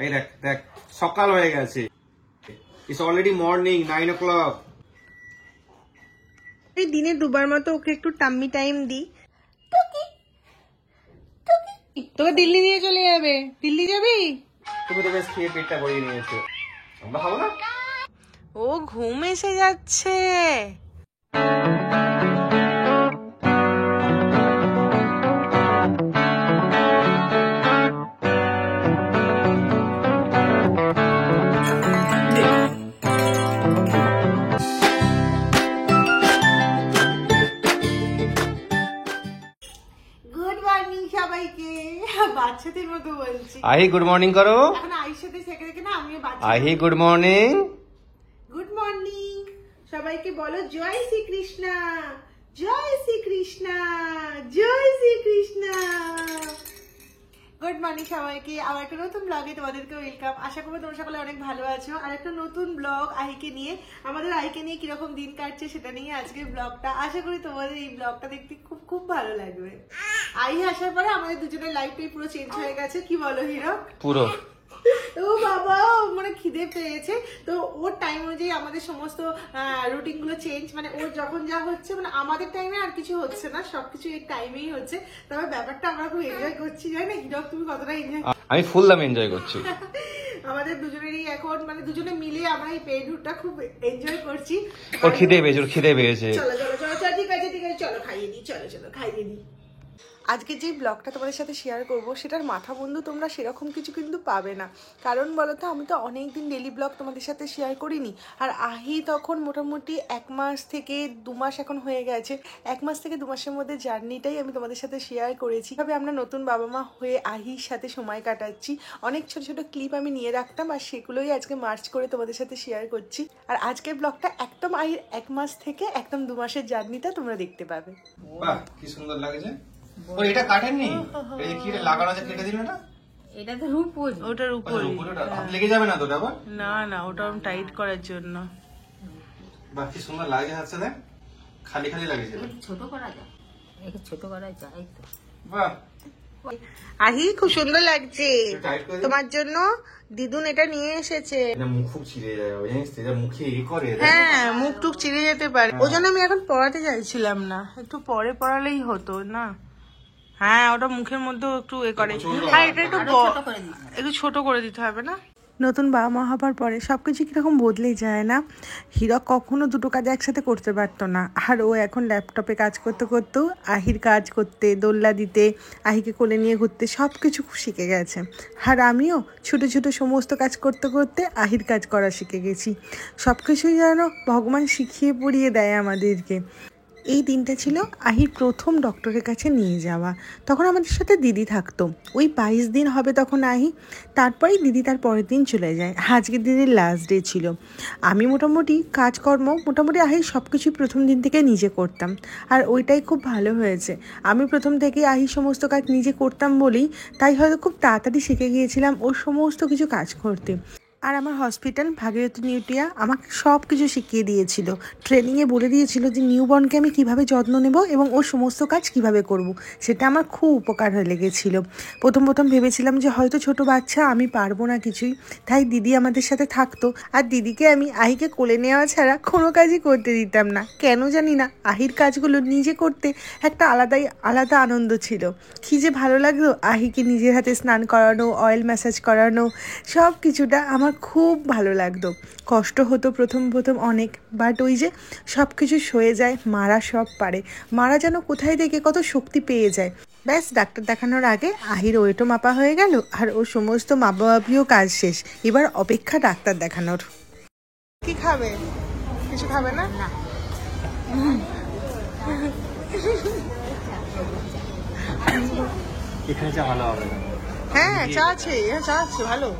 এই দেখ দেখ সকাল হয়ে গেছে, ইটস অলরেডি মর্নিং 9 o'clock। এই দিনে দুবার মতো ওকে একটু টাম্মি টাইম দিই। তোকে দিল্লি নিয়ে চলে যাবে। দিল্লি যাবি? তুমি তো বেশ খেয়ে পেটটা ভরিয়ে নিয়েছো, আমরা খাবো না? ও ঘুম এসে যাচ্ছে। গুড মর্নিং সবাইকে। বাচ্চাদের মতো বলছি। আহি গুড মর্নিং করো। এখন আইর সাথে থেকে থেকে না আমিও বাচ্চা। আহি গুড মর্নিং। গুড মর্নিং সবাইকে বলো জয় শ্রীকৃষ্ণ, জয় শ্রীকৃষ্ণ, জয় শ্রীকৃষ্ণ। গুড মর্নিং সবাইকে, আবার একটা নতুন ব্লগে তোমাদেরকে ওয়েলকাম। আশা করবো তোমরা সকলে অনেক ভালো আছো। আর একটা নতুন ব্লগ আহিকে নিয়ে, আমাদের আহিকে নিয়ে কিরকম দিন কাটছে সেটা নিয়ে আজকের ব্লগটা। আশা করি তোমাদের এই ব্লগটা দেখতে খুব খুব ভালো লাগবে। আহি আসার পরে আমাদের দুজনের লাইফটাই পুরো চেঞ্জ হয়ে গেছে, কি বলো হিরো? পুরো ও বাবা, মানে খিদে পেয়েছে তো ওর টাইম অনুযায়ী আমাদের সমস্ত রুটিন গুলো চেঞ্জ, মানে ওর যখন যা হচ্ছে, মানে আমাদের টাইমে আর কিছু হচ্ছে না, সবকিছু এই টাইমেই হচ্ছে। তবে ব্যাপারটা আমরা খুব এনজয় করছি, জানি না হিরক তুমি কতটা এনজয়? আমি ফুল দাম এনজয় করছি। আমাদের দুজনেরই এখন মানে দুজনে মিলে আমরা এই পেটুটা খুব এনজয় করছি। ওর খিদে পেয়েছে, ওর খিদে পেয়েছে। চলো চলো চলো চলো, ঠিক আছে ঠিক আছে, চলো খাইয়ে দিই, চলো চলো খাইয়ে দিই। আজকে যে ব্লগটা তোমাদের সাথে শেয়ার করব সেটার মাথা বন্ধু তোমরা সেরকম কিছু কিন্তু পাবে না। কারণ বলো তো, আমি তো অনেকদিন ডেলি ব্লগ তোমাদের সাথে শেয়ার করিনি। আর আহি তখন মোটামুটি 1 মাস থেকে 2 মাস এখন হয়ে গেছে। 1 মাস থেকে 2 মাসের মধ্যে জার্নিটাই আমি তোমাদের সাথে শেয়ার করেছি। তবে আমরা নতুন বাবা মা হয়ে আহির সাথে সময় কাটাচ্ছি। অনেক ছোট ছোট ক্লিপ আমি নিয়ে রাখতাম, আর সেগুলোই আজকে মার্চ করে তোমাদের সাথে শেয়ার করছি। আর আজকের ব্লগটা একদম আহির 1 মাস থেকে একদম 2 মাসের জার্নিটা তোমরা দেখতে পাবে। বাহ কি সুন্দর লাগছে। ও এটা কাটেননি, এই যে কি লাগানো আছে কেটে দিল না? এটা তো রূপোর, ওটার উপরে হাত লেগে যাবে না তো? আবার না না, ওটা টাইট করার জন্য। বাহ কি সুন্দর লাগে হাত সাথে, খালি খালি লাগছে। ছোট করা যায়, একে ছোট করা যায় তো। বাহ আহি খুব সুন্দর লাগছে তোমার জন্য। দিদুন এটা নিয়ে এসেছে। এটা মুখ খুব ছিঁড়ে যায়, ওই জানিস এটা মুখে ই করে। হ্যাঁ মুখ টুক চিড়ে যেতে পারে, ওই জন্য আমি এখন পড়াতে চাইছিলাম না, একটু পরে পড়ালেই হতো না। হ্যাঁ ওটা মুখের মধ্যে একটু এ করে। হ্যাঁ এটা একটু একটু ছোট করে দিতে হবে না? নতুন বাবা মা হবার পরে সবকিছু কিরকম বদলে যায় না। হীরক কখনো দুটো কাজ একসাথে করতে পারতো না, আর ও এখন ল্যাপটপে কাজ করতে করতেও আহির কাজ করতে, দোল্লা দিতে, আহিকে কোলে নিয়ে ঘুরতে সব কিছু শিখে গেছে। আর আমিও ছোটো ছোটো সমস্ত কাজ করতে করতে আহির কাজ করা শিখে গেছি। সব কিছুই যেন ভগবান শিখিয়ে পড়িয়ে দেয় আমাদেরকে। এই দিনটা ছিল আহির প্রথম ডক্টরের কাছে নিয়ে যাওয়া। তখন আমাদের সাথে দিদি থাকতো। ওই 22 দিন হবে তখন আহি, তারপরেই দিদি তার পরের দিন চলে যায়। আজকের দিনের লাস্ট ডে ছিল। আমি মোটামুটি কাজকর্ম মোটামুটি আহির সব কিছুই প্রথম দিন থেকে নিজে করতাম, আর ওইটাই খুব ভালো হয়েছে। আমি প্রথম থেকে আহির সমস্ত কাজ নিজে করতাম বলেই তাই হয়তো খুব তাড়াতাড়ি শিখে গিয়েছিলাম ওর সমস্ত কিছু কাজ করতে। আর আমার হসপিটাল ভাগীরথী নিউটিয়া আমাকে সব কিছু শিখিয়ে দিয়েছিল। ট্রেনিংয়ে বলে দিয়েছিল যে নিউবর্নকে আমি কীভাবে যত্ন নেব এবং ওর সমস্ত কাজ কিভাবে করব। সেটা আমার খুব উপকার হয়ে লেগেছিল। প্রথম ভেবেছিলাম যে হয়তো ছোট বাচ্চা, আমি পারবো না কিছুই, তাই দিদি আমাদের সাথে থাকতো। আর দিদিকে আমি আহিকে কোলে নেওয়া ছাড়া কোনো কাজই করতে দিতাম না। কেন জানি না, আহির কাজগুলো নিজে করতে একটা আলাদা আনন্দ ছিল। কী যে ভালো লাগতো আহিকে নিজের হাতে স্নান করানো, অয়েল ম্যাসাজ করানো, সব কিছুটা আমার খুব ভালো লাগতো। কষ্ট হতো প্রথম অনেক, বাট ওই যে সব কিছু সয়ে যায়, মারা সব পারে। মারা যেন কোথায় থেকে কত শক্তি পেয়ে যায়। ব্যাস ডাক্তার দেখানোর আগে আহির ওয়েটও মাপা হয়ে গেল, আর ওর সমস্ত মাপামাপিও কাজ শেষ। এবার অপেক্ষা ডাক্তার দেখানোর। কি খাবে? কিছু খাবে না? এখানে চা ভালো হবে না। হ্যাঁ চা আছে, চা আছে ভালো।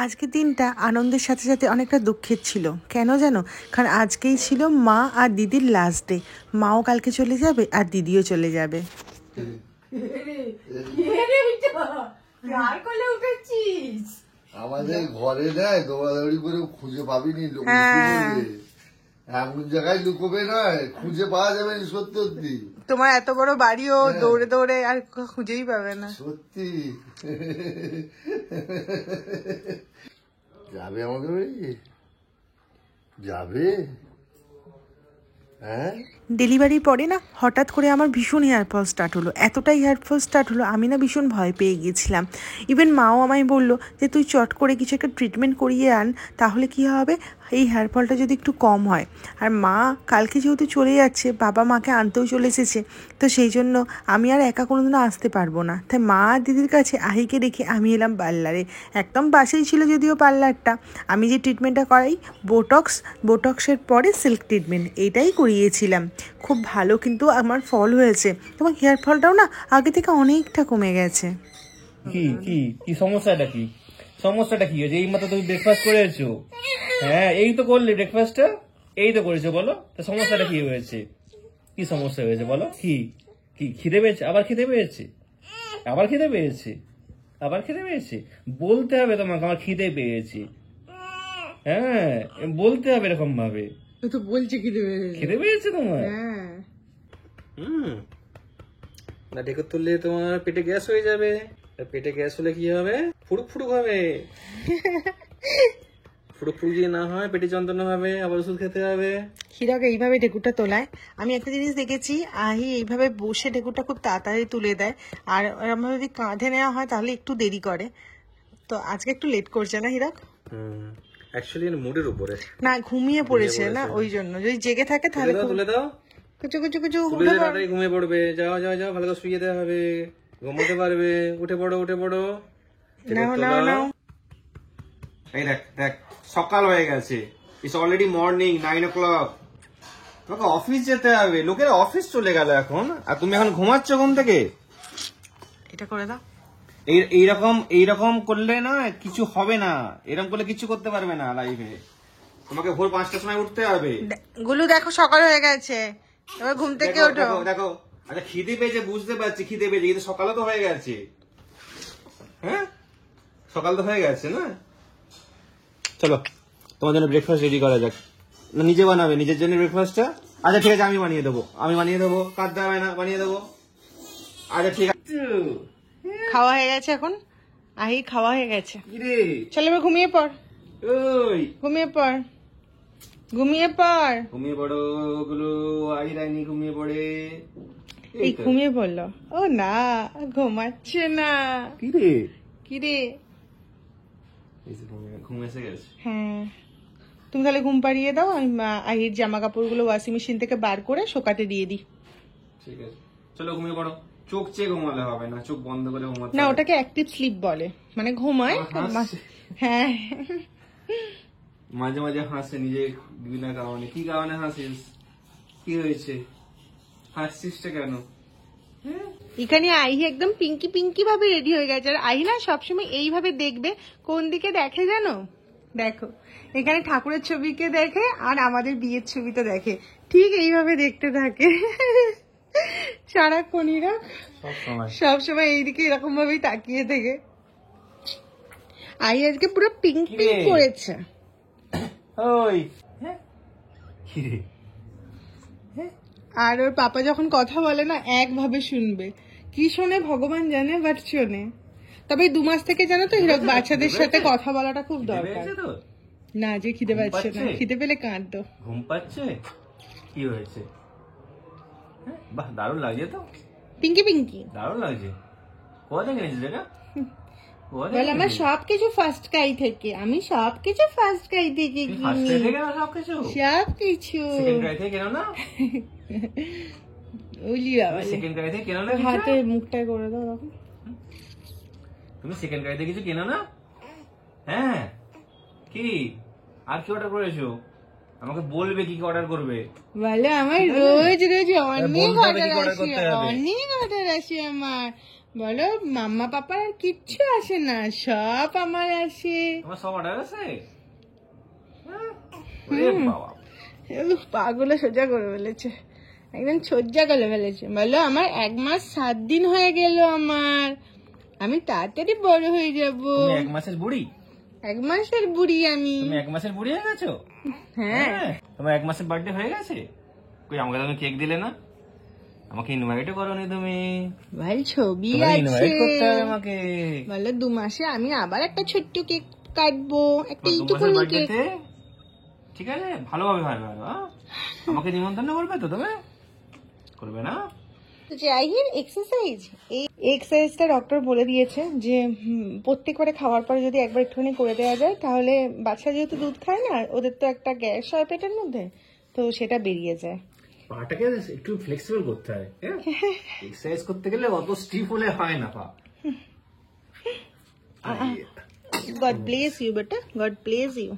আজকের দিনটা আনন্দের সাথে সাথে অনেকটা দুঃখের ছিল। কেন জানো? কারণ আজকেই ছিল মা আর দিদির লাস্ট ডে। মাও কালকে চলে যাবে আর দিদিও চলে যাবে। আমাদের ঘরে নেয় দৌড়াদৌড়ি করে খুঁজে পাবিনি, এমন জায়গায় লুকোবে না, খুঁজে পাওয়া যাবে সত্যি। তোমার এত বড় বাড়িও দৌড়ে দৌড়ে আর খুঁজেই পাবে না। সত্যি যাবে আমাদের বাড়ি? যাবে? হ্যাঁ, ডেলিভারির পরে না হঠাৎ করে আমার ভীষণ হেয়ারফল স্টার্ট হলো, এতটাই হেয়ারফল স্টার্ট হলো আমি না ভীষণ ভয় পেয়ে গেছিলাম। ইভেন মাও আমায় বললো যে তুই চট করে কিছু একটা ট্রিটমেন্ট করিয়ে আন, তাহলে কি হবে এই হেয়ারফলটা যদি একটু কম হয়। আর মা কালকে যেহেতু চলে যাচ্ছে, বাবা মাকে আনতেও চলে এসেছে, তো সেই জন্য আমি আর একা কোনোদিনও আসতে পারবো না। তাই মা আর দিদির কাছে আহিকে রেখে আমি এলাম পার্লারে। একদম পাশেই ছিল যদিও পার্লারটা। আমি যে ট্রিটমেন্টটা করাই বোটক্সের পরে সিল্ক ট্রিটমেন্ট, এইটাই করিয়েছিলাম। খুব ভালো কিন্তু আমার ফল হয়েছে এবং হেয়ার ফলটাও না আগে থেকে অনেকটা কমে গেছে। কি কি কি সমস্যাটা কি? সমস্যাটা কি হয়েছে? এই মাত্র তুমি ব্রেকফাস্ট করেছো? হ্যাঁ, এই তো করলে ব্রেকফাস্টটা, এই তো করেছো, বলো তো সমস্যাটা কি হয়েছে? কি সমস্যা হয়েছে বলো? কি কি খিদে পেয়েছে? আবার খিদে পেয়েছে? আবার খিদে পেয়েছে? আবার খিদে পেয়েছে? বলতে হবে তোমাকে আমার খিদে পেয়েছে। হ্যাঁ, বলতে হবে এরকম ভাবে। তো বলছে খিদে পেয়েছে। খিদে পেয়েছে তোমার? হ্যাঁ, না ঢেকুর তুললে তোমার পেটে গ্যাস হয়ে যাবে। পেটে গ্যাস হলে কি হবে? ফুড়ুক ফুড়ুক হবে। ফুড়ুক ফুড়ুক যদি না হয় পেটে যন্ত্রণা হবে, আবার ওষুধ খেতে হবে। হিরক এইভাবে ঢেকুরটা তোলায় আমি একটা জিনিস দেখেছি, আহি এইভাবে বসে ঢেকুরটা খুব তাড়াতাড়ি তুলে দেয়, আর আমরা যদি কাঁধে নেওয়া হয় তাহলে একটু দেরি করে। তো আজকে একটু লেট করছে না হিরক? অ্যাকচুয়ালি মুডের উপরে। না, ঘুমিয়ে পড়েছে না, ওই জন্য। যদি জেগে থাকে তাহলে তুলে দাও, কুচু কুচু কুচু তুলে দিয়ে তাড়াতাড়ি ঘুমিয়ে পড়বে। যাও যাও যাও, ভালো করে শুয়ে দেওয়া হবে, ঘুমোতে পারবে। উঠে পড়ো, উঠে পড়ো। নাও নাও নাও। এই দেখ দেখ, সকাল হয়ে গেছে। It's already morning 9 o'clock। তোমাকে অফিস যেতে হবে, লোকের অফিস চলে গেল এখন, আর তুমি এখন ঘুমাচ্ছ ঘুম থেকে। এটা করে দাও। এইরকম করলে না কিছু হবে না, এরকম করলে কিছু করতে পারবে না লাইফে। তোমাকে ভোর 5টার সময় উঠতে হবে। গুলু দেখো সকাল হয়ে গেছে, এবার ঘুম থেকে ওঠো। দেখো দেখো, আচ্ছা খিদে পেয়েছে বুঝতে পারছি, খিদে পেয়েছে, কিন্তু সকালও তো হয়ে গেছে। হ্যাঁ, সকাল তো হয়ে গেছে না। চলো তোমার জন্য ব্রেকফাস্ট রেডি করা যাক। না নিজে বানাবে নিজের জন্য ব্রেকফাস্টটা? আচ্ছা ঠিক আছে, আমি বানিয়ে দেবো, কাঁদতে হবে না, বানিয়ে দেবো। আচ্ছা ঠিক আছে। খাওয়া হয়ে গেছে এখন, আহি খাওয়া হয়ে গেছে। কিরে চল এবার ঘুমিয়ে পড়, ওই ঘুমিয়ে পড়, ঘুমিয়ে পড়। ঘুমিয়ে পড়ো গুলো, আই রাইনি ঘুমিয়ে পড়ে। এই ঘুমিয়ে পড়লো। ও না, ঘুমাচ্ছে না। কিরে কিরে? ঘুম এসে গেছে। হ্যাঁ, তুমি তাহলে ঘুম পাড়িয়ে দাও, আমি আহির জামা কাপড়গুলো ওয়াশিং মেশিন থেকে বার করে শোকাতে দিয়ে দিই। ঠিক আছে, চলো ঘুমিয়ে পড়ো। চোখ চেয়ে ঘুমালে হবে না, চোখ বন্ধ করে ঘুমাতে না, হবে। ওটাকে অ্যাক্টিভ স্লিপ বলে, মানে ঘুমায়। হ্যাঁ, মাঝে মাঝে হাসে নিজে বিনা কারণে। কি কারণে হাসিস? কি হয়েছে? হাসছিসটা কেন? এখানে আহি একদম পিঙ্কি পিঙ্কি ভাবে রেডি হয়ে গেছে। আর আহি না সবসময় এইভাবে দেখবে, কোন দিকে দেখে জানো? দেখো, এখানে ঠাকুরের ছবিকে দেখে আর আমাদের বিয়ের ছবিটা দেখে, ঠিক এইভাবে দেখতে থাকে সারাক্ষণইরা সবসময় এইদিকে এরকম ভাবেই তাকিয়ে থাকে। আহি আজকে পুরো পিঙ্ক পিঙ্ক করেছে। ওই কিরে? আর ওর পাপা যখন কথা বলে না একভাবে শুনবে, কি শোনে ভগবান জানে, বাট শোনে। তবে 2 মাস থেকে জানো তো হিরক বাচ্চাদের সাথে কথা বলাটা খুব দরকার। না, যে খিদে পাচ্ছে না, খিদে পেলে কাঁদতো। ঘুম পাচ্ছে? কি হয়েছে? বাহ, দারুণ লাগছে তো। পিঙ্কি পিঙ্কি দারুণ লাগছে। কোথা থেকে এনেছিস এটা? বল আমার সবকিছু ফার্স্ট কাই থেকে, আমি সবকিছু ফার্স্ট কাই থেকে কিনি, সবকিছু সবকিছু। সেকেন্ড ক্রাই থেকে কেন না? ওলি বাবা, সেকেন্ড ক্রাই থেকে কেন না? হাতে মুখটা করে দাও তখন। তুমি সেকেন্ড ক্রাই থেকে কিছু কেন না? হ্যাঁ, কি আর কি অর্ডার করেছো? আমাকে বলবে কি অর্ডার করবে। বলে আমার রোজ রোজ অনেক অর্ডার আসে, অনেক অর্ডার আসে আমার। বলো মাম্মা পাপার আর কিচ্ছু আসে না, সব আমার আসে। তোমার সব অর্ডার আছে? পাগুলো সোজা করে ফেলেছে, একদম সোজা করে ফেলেছে। বলো আমার 1 মাস 7 দিন হয়ে গেল, আমি তাড়াতাড়ি বড় হয়ে যাবো। 1 মাসের বুড়ি? 1 মাসের বুড়ি আমি। তুমি 1 মাসের বুড়ি হয়ে গেছো? হ্যাঁ। তোমার 1 মাসের বার্থডে হয়ে গেছে? কই আমাকে তো কেক দিলে না? আমাকে ইনভাইটও করোনি তুমি। ভাই ছবি তোমাকে আছে, ইনভাইট করতে হবে আমাকে। বলো 2 মাসে আমি আবার একটা ছোট্ট কেক কাটবো, একটা তোমার এইটুকুনি কেক। বার্থডেতে ঠিক আছে, ভালোভাবে হয় হ্যাঁ? আমাকে নিমন্ত্রণ করবে তো তুমি? করবে না? জাহির এক্সারসাইজ, এই এক্সারসাইজটা ডক্টর বলে দিয়েছে যে প্রত্যেকবারে খাওয়ার পরে যদি একবার একটুখানি করে দেওয়া যায় তাহলে বাচ্চা যেহেতু দুধ খায় না, ওদের তো একটা গ্যাস হয় পেটের মধ্যে, তো সেটা বেরিয়ে যায়। পাটাকে একটু ফ্লেক্সিবল করতে হয়, এক্সারসাইজ করতে গেলে অত স্টিফ হলে হয় না পা। গড ব্লেস ইউ বেটা, গড ব্লেস ইউ।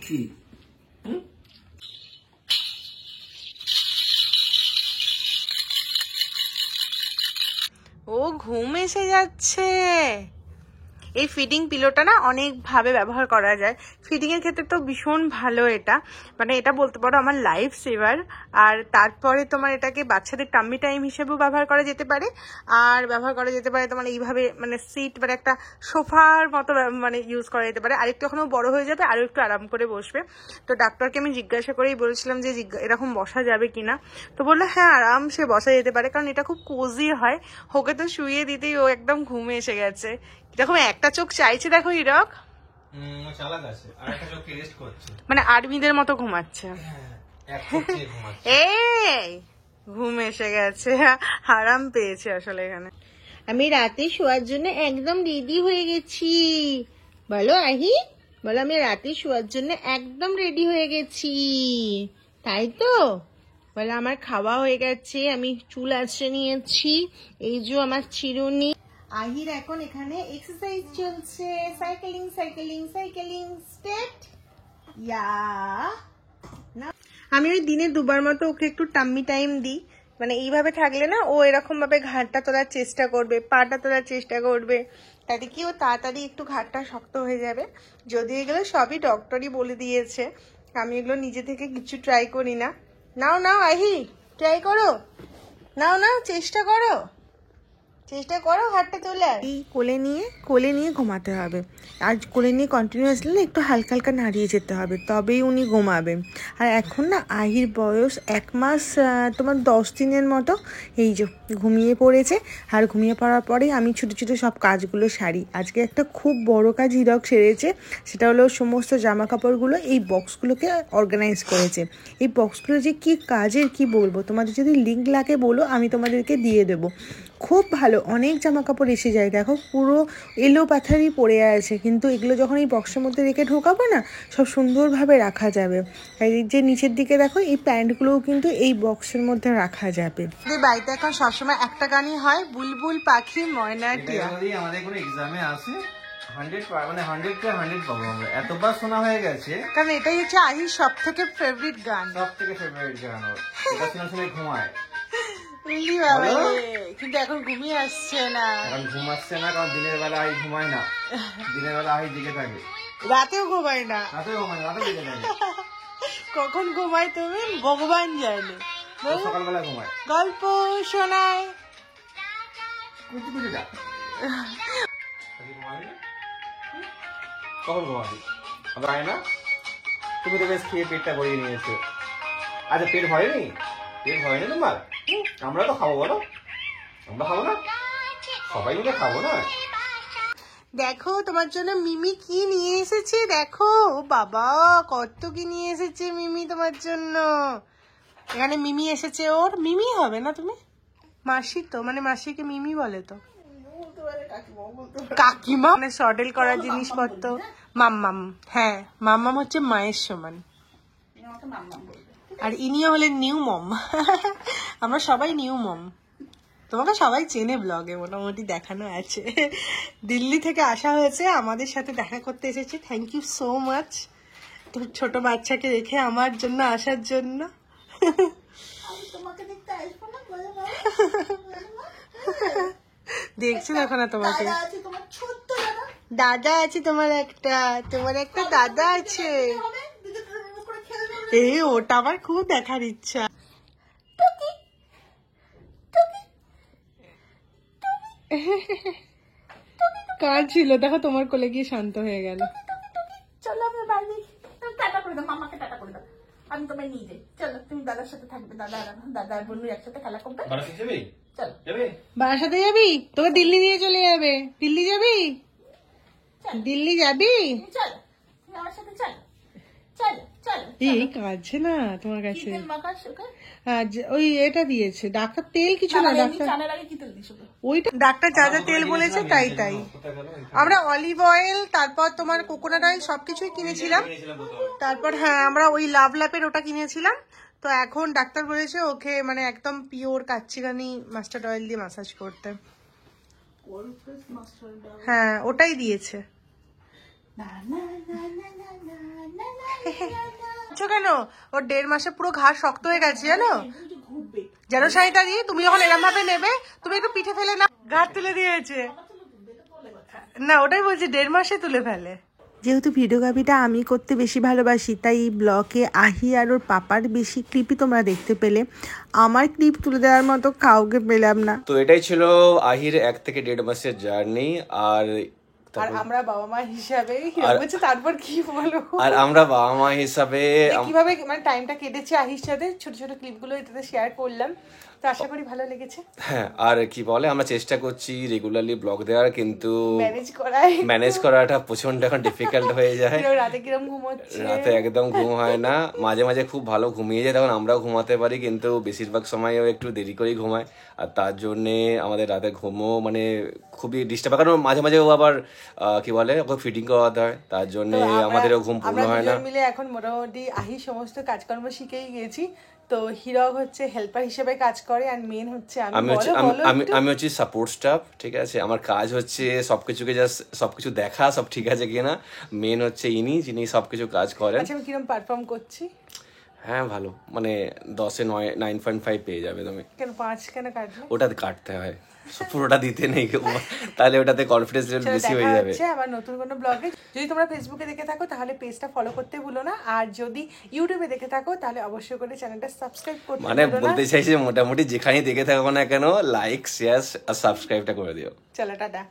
কি ও ঘুম এসে যাচ্ছে। এই ফিডিং পিলোটা না অনেক ভাবে ব্যবহার করা যায়। ফিডিং এর ক্ষেত্রে তো ভীষণ ভালো এটা, মানে এটা বলতে পারো আমার লাইফ সেভার। আর তারপরে তোমার এটাকে বাচ্চাদের টাম্মি টাইম হিসেবেও ব্যবহার করা যেতে পারে, আর ব্যবহার করা যেতে পারে তোমার এইভাবে মানে সিট মানে একটা সোফার মতো মানে ইউজ করা যেতে পারে। আরেকটু যখন ও বড় হয়ে যাবে আরো একটু আরাম করে বসবে। তো ডাক্তারকে আমি জিজ্ঞাসা করেই বলেছিলাম যে এরকম বসা যাবে কিনা, তো বললো হ্যাঁ আরামসে বসা যেতে পারে, কারণ এটা খুব কোজি হয়। ওকে তো শুয়ে দিতেই ও একদম ঘুমে এসে গেছে। দেখো একটা চোখ চাইছে, দেখো ইরক চালাক আছে, আর একটা চোখ রেস্ট করছে, মানে আর্মিদের মতো ঘুমাচ্ছে। এক চোখ চেয়ে ঘুমাচ্ছে। এই ঘুম এসে গেছে, আরাম পেয়েছে আসলে এখানে। আমি রাতে শোয়ার জন্য একদম রেডি হয়ে গেছি। বলো আহি, বলো আমি রাতে শোয়ার জন্য একদম রেডি হয়ে গেছি, তাই তো? বলো আমার খাওয়া হয়ে গেছে, আমি চুল আঁচড়ে নিয়েছি, এই যে আমার চিরুনি। আহির এখন এখানে এক্সারসাইজ চলছে, সাইকেলিং সাইকেলিং সাইকেলিং স্টেপ। ইয়া আমি ওই দিনে 2 বার মতো ওকে একটু টাম্মি টাইম দিই, মানে এইভাবে থাকলে না ও এরকম ভাবে ঘাড়টা তোলার চেষ্টা করবে, পাটা তোলার চেষ্টা করবে, তাতে কি ও তাড়াতাড়ি একটু ঘাড়টা শক্ত হয়ে যাবে। যদি এগুলো সবই ডক্টরই বলে দিয়েছে, আমি এগুলো নিজে থেকে কিছু ট্রাই করি না। নাও নাও আহি, ট্রাই করো, নাও নাও চেষ্টা করো, চেষ্টা করো হাতটা তোলার। এই কোলে নিয়ে ঘুমাতে হবে, আর কোলে নিয়ে কন্টিনিউয়াসলি একটু হালকা হালকা নাড়িয়ে যেতে হবে, তবেই উনি ঘুমাবে। আর এখন না আহির বয়স 1 মাস তোমার 10 দিনের মতো। এই যে ঘুমিয়ে পড়েছে, আর ঘুমিয়ে পড়ার পরেই আমি ছোটো ছোটো সব কাজগুলো সারি। আজকে একটা খুব বড় কাজ হিরক সেরেছে, সেটা হলো সমস্ত জামা কাপড়গুলো এই বক্সগুলোকে অর্গানাইজ করেছে। এই বক্সগুলো যে কি কাজের কি বলবো, তোমাদের যদি লিঙ্ক লাগে বলো আমি তোমাদেরকে দিয়ে দেবো। খুব ভালো, অনেক জামা কাপড় এসে যায়, দেখো পুরো এলো পাথারি পড়ে আছে, কিন্তু এগুলো যখন এই বক্সের মধ্যে রেখে ঢোকাবো না সব সুন্দরভাবে রাখা যাবে। আর এই যে নিচের দিকে দেখো এই প্যান্টগুলোও কিন্তু এই বক্সের মধ্যে রাখা যাবে। বাড়িতে এখন সবসময় একটা গানই হয়, বুলবুল পাখি ময়নার টিয়া। যদি আমাদের কোনো এক্সামে আসে 100 মানে 100 কে 100 পাবো আমরা, এতবার শোনা হয়ে গেছে, কারণ এটাই হচ্ছে আহির সব থেকে ফেভারিট গান, সব থেকে ফেভারিট গান ওর। এটা শুনে শুনে ঘুমায়। কিন্তু এখন ঘুমিয়ে আসছে না, এখন ঘুমাচ্ছে না, কারণ দিনের বেলা আই ঘুমায় না, দিনের বেলা আই দিকে থাকে, রাতেও ঘুমায় না। রাতেও ঘুমায়, রাতে দিকে থাকে। কখন ঘুমায় তুমি ভগবান জানে। সকালবেলা ঘুমায়, গল্প শোনায়, কুচি কুচি ডাক। কখন ঘুমাবি? আয় না, তুমি তো বেশ খেয়ে পেটটা ভরিয়ে নিয়েছো। আচ্ছা পেট ভরেনি? পেট ভরেনি তোমার? আমরা তো খাবো, বলো আমরা খাবো না? সবাই মিলে খাবো না? দেখো তোমার জন্য মিমি কি নিয়ে এসেছে, দেখো ও বাবা কত কি নিয়ে এসেছে মিমি তোমার জন্য। এখানে মিমি এসেছে, ওর মিমি হবে না তুমি? মাসি তো, মানে মাসিকে মিমি বলে তো, কাকিমা মানে সডেল করার জিনিসপত্র। মাম্মাম, হ্যাঁ মাম্মাম হচ্ছে মায়ের সমান, আর ইনিও হলেন নিউ মম। আমরা সবাই নিউ মম, তোমাকে সবাই চেনে, ব্লগে মোটামুটি দেখানো আছে। দিল্লি থেকে আসা হয়েছে, আমাদের সাথে দেখা করতে এসেছে। থ্যাংক ইউ সো মাচ তোর ছোট বাচ্চাকে রেখে আমার জন্য আসার জন্য। দেখছি দেখো না তোমাকে, দাদা আছে তোমার একটা, তোমার একটা দাদা আছে। এই ওটা আমার খুব দেখার ইচ্ছা। কার ছিল দেখো, তোমার কোলে গিয়ে শান্ত হয়ে গেল। চলো আমরা বাড়ি, টাটা করে দাও মামাকে, টাটা করে দাও, আমি তোমায় নিয়ে যাই। চলো তুমি দাদার সাথে থাকবে, দাদা আর বোন একসাথে খেলা করবে। বারাসাত যাবে? চলো যাবে? বারাসাতে যাবি? তোকে দিল্লি নিয়ে চলে যাবে। দিল্লি যাবি? দিল্লি যাবি? চলো তুমি আমার সাথে চলো, চলো চলো। এই কাঁদছে না তোমার কি কাছে? তেল মাখাস ওকে? ওই এটা দিয়েছে ডাক্তার, তেল কিছু না ডাক্তার, চানের আগে কি তেল দিস ওকে? ওইটা ডাক্তার যা যা তেল বলেছে তাই তাই। আমরা অলিভ অয়েল, তারপর তোমার কোকোনাট অয়েল সবকিছুই কিনেছিলাম। তারপর হ্যাঁ আমরা ওই লাভ ল্যাপের ওটা কিনেছিলাম। তো এখন ডাক্তার বলেছে ওকে মানে একদম পিওর কাচ্চিরানি মাস্টার্ড অয়েল দিয়ে ম্যাসাজ করতে। হ্যাঁ ওটাই দিয়েছে। কেন ওর 1.5 মাসে পুরো ঘাড় শক্ত হয়ে গেছে জানো, যেন শাড়িটা দিয়ে তুমি যখন এরম ভাবে নেবে তুমি একটু পিঠে ফেলে না, ঘাড় তুলে দিয়েছে। না ওটাই বলছি 1.5 মাসে তুলে ফেলে। যেহেতু ভিডিওগ্রাফিটা আমি করতে বেশি ভালোবাসি তাই এই ব্লগে আহি আর ওর পাপার বেশি ক্লিপই তোমরা দেখতে পেলে, আমার ক্লিপ তুলে দেওয়ার মতো কাউকে পেলাম না। তো এটাই ছিল আহির 1 থেকে 1.5 মাসের জার্নি। আর আমরা বাবা মা হিসাবে তারপর কি বলবো, আর আমরা বাবা মা হিসাবে কিভাবে মানে টাইমটা কেটেছে আহির সাথে, ছোট ছোট ক্লিপগুলো এটাতে শেয়ার করলাম। তো আশা করি ভালো লেগেছে। হ্যাঁ আর কি বলে আমরা চেষ্টা করছি রেগুলারলি ব্লগ দেওয়ার, কিন্তু ম্যানেজ করাটা প্রচন্ড এখন ডিফিকাল্ট হয়ে যায়। রাতে কিরম ঘুমোচ্ছে? রাতে একদম ঘুম হয় না, মাঝে মাঝে খুব ভালো ঘুমিয়ে যায়, তখন আমরাও ঘুমাতে পারি, কিন্তু বেশিরভাগ সময়ও একটু দেরি করেই ঘুমায়। আর তার জন্যে আমাদের রাতে ঘুমও মানে খুবই ডিস্টার্ব, কারণ মাঝে মাঝে ও আবার কি বলে ওকে ফিডিং করাতে হয়, তার জন্য আমাদেরও ঘুম পূর্ণ হয় না। মিলে এখন মোটামুটি আহি সমস্ত কাজকর্ম শিখেই গেছি। তো হিরক হচ্ছে হেল্পার হিসেবে কাজ করে আর মেন হচ্ছে আমি হচ্ছে সাপোর্ট স্টাফ, ঠিক আছে। আমার কাজ হচ্ছে সবকিছুকে জাস্ট সবকিছু দেখা সব ঠিক আছে কিনা, মেন হচ্ছে ইনি যিনি সবকিছু কাজ করেন। আচ্ছা আমি কিরকম পারফর্ম করছি? হ্যাঁ ভালো, মানে 10-এ 9.5 পেয়ে যাবে তুমি। কেন 5 কেন কাটবে? ওটা কাটতে হয়, পুরোটা দিতে নেই, তাহলে ওটাতে কনফিডেন্স লেভেল বেশি হয়ে যাবে। আবার নতুন কোনো ব্লগে, যদি তোমরা ফেসবুকে দেখে থাকো তাহলে পেজটা ফলো করতে ভুলো না, আর যদি ইউটিউবে দেখে থাকো তাহলে অবশ্যই করে চ্যানেলটা সাবস্ক্রাইব করতে ভুলো না। মানে বলতে চাইছি মোটামুটি যেখানেই দেখে থাকো না কেন লাইক শেয়ার আর সাবস্ক্রাইবটা করে দিও। চলো টাটা।